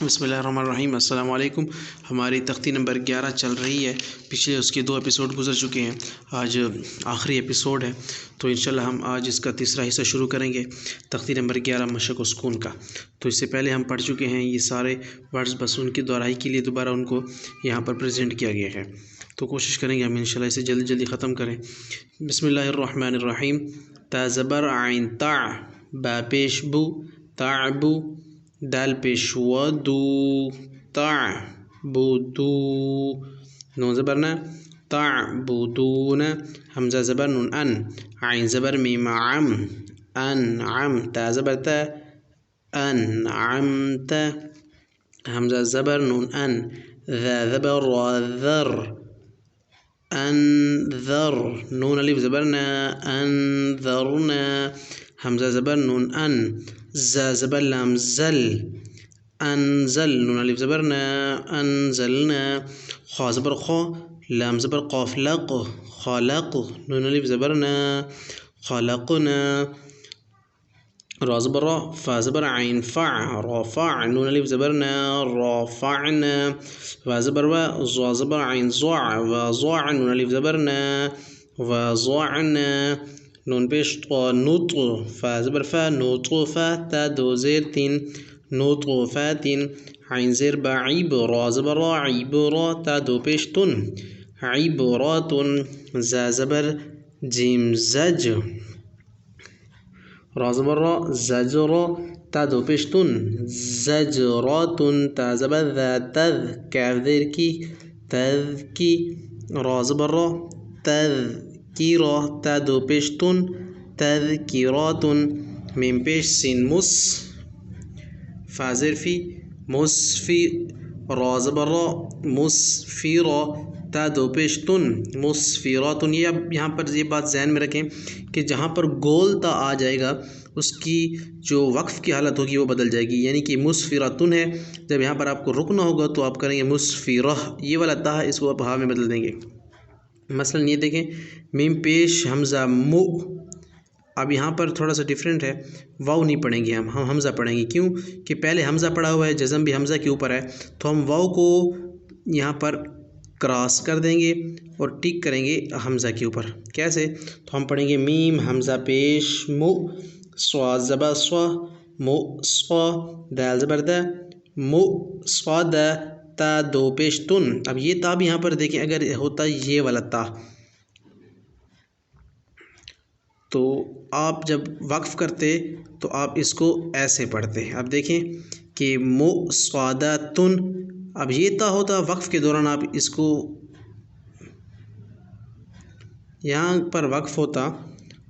بسم اللہ الرحمن الرحیم۔ السلام علیکم۔ ہماری تختی نمبر 11 چل رہی ہے، پچھلے اس کے 2 ایپیسوڈ گزر چکے ہیں، آج آخری ایپیسوڈ ہے، تو انشاءاللہ ہم آج اس کا تیسرا حصہ شروع کریں گے، تختی نمبر 11 مشق و سکون کا۔ تو اس سے پہلے ہم پڑھ چکے ہیں یہ سارے ورڈز، بس ان کی دہرائی کے لیے دوبارہ ان کو یہاں پر پریزنٹ کیا گیا ہے، تو کوشش کریں گے ہم انشاءاللہ اسے جلدی جلدی ختم کریں۔ بسم اللہ الرحمن الرحیم۔ تا زبر عین تا، با پیش بو، تعبو، دال پیش و دو، تعبدو، نون زبر نا، تعبدون، حمزہ زبر نون ان، عین زبر میم عم، انعم، تا زبر تا، انعمت، حمزہ زبر نون ان، ذا زبر را، ذر، انذر، نون الف زبر نا، انذرنا، حمزہ زبر نون ان، زا زبر لام زل، انزل، نون الف زبر نا، انزلنا، خا زبر خا، لام زبر قاف لق، خلق، نون الف زبر نا، خلقنا، را زبر را، فا زبر عین فع، رافع، نون الف زبر نا، رافعنا، و زبر و، ظا زبر عین ضع، وضع، نون الف زبر نا، وضعنا، نون پیش طا، نطق، فا زبر فا، نطفا، تا دو زیر تین، نطفات، عین زیر با، عیب، را زبر را، عیبرا، تا دو پیش تن، عبرات، زا زبر جیم زج، را زبر را، زجرا، تا دو پیش تن، زجرات، تا زبر ذا، تذ، کاف زیر کی، تذکی، را زبر را، تذکیرا، تا دو پیش تن، تذکیرات، میم پیش سین مس، فا زیر فی، مسفی، را زبر را، مسفیرا، تا دو پیش تن، مسفیرات۔ یہاں پر یہ بات ذہن میں رکھیں کہ جہاں پر گول تا آ جائے گا اس کی جو وقف کی حالت ہوگی وہ بدل جائے گی، یعنی کہ مسفراتن ہے، جب یہاں پر آپ کو رکنا ہوگا تو آپ کریں گے مسفرہ، یہ والا تا ہے اس کو آپ ہا میں بدل دیں گے۔ مثلا یہ دیکھیں، میم پیش حمزہ مو، اب یہاں پر تھوڑا سا ڈیفرنٹ ہے، واو نہیں پڑھیں گے ہم حمزہ پڑھیں گے، کیوں کہ پہلے حمزہ پڑھا ہوا ہے، جزم بھی حمزہ کے اوپر ہے، تو ہم واو کو یہاں پر کراس کر دیں گے اور ٹک کریں گے حمزہ کے اوپر۔ کیسے؟ تو ہم پڑھیں گے میم حمزہ پیش مو، سوا زبر سوا، مو سوا، دال زبر دا، مو سوا دا، تا دو پیش تن۔ اب یہ تا بھی یہاں پر دیکھیں اگر ہوتا یہ والا تا تو آپ جب وقف کرتے تو آپ اس کو ایسے پڑھتے۔ اب دیکھیں کہ مصادتن، اب یہ تا ہوتا وقف کے دوران آپ اس کو یہاں پر وقف ہوتا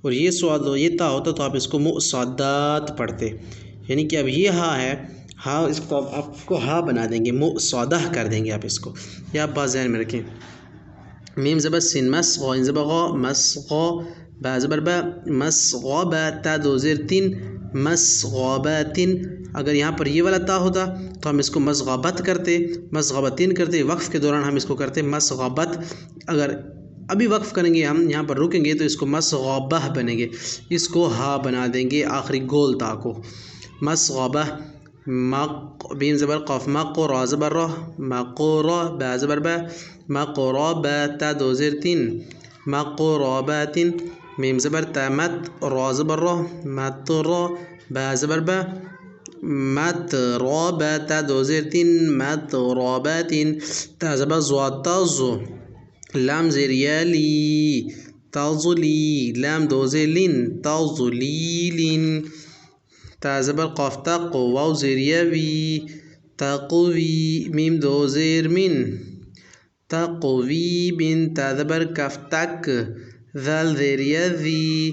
اور یہ سواد یہ تا ہوتا تو آپ اس کو مصادات پڑھتے، یعنی کہ اب یہ ہا ہے، ہا اس کو آپ کو ہا بنا دیں گے، مصادہ کر دیں گے آپ اس کو، یہ آپ بات ذہن میں رکھیں۔ میم زبر سین مس، غین زبر غا، مسغا، با زبر با، مسغبا، تا دو زیر تین، مسغباتن، اگر یہاں پر یہ والا تا ہوتا تو ہم اس کو مسغبت کرتے، مسغبتن کرتے، وقف کے دوران ہم اس کو کرتے مسغبت، اگر ابھی وقف کریں گے ہم یہاں پر رکیں گے تو اس کو مسغبہ بنے گے، اس کو ہا بنا دیں گے آخری گول تا کو، مسغبہ، بین زبر قاف مق، را زبر را، مقرا، با زبر با، مقربا، تا دو زیر تین، مقربات، میم زبر تا مت، را زبر را، مترا، با زبر با، مترابا، تا دو زیر تین، مترابات، تا زبر زوا تزو، لام زیر یالی، تزلی، لام دو زیر لین، تزلیلین، تا زبر قاف تق، واو زیر یوی، تقوی، میم دو زیر من، تقوی بن، تا زبر کف تک، ذال زیر یذی،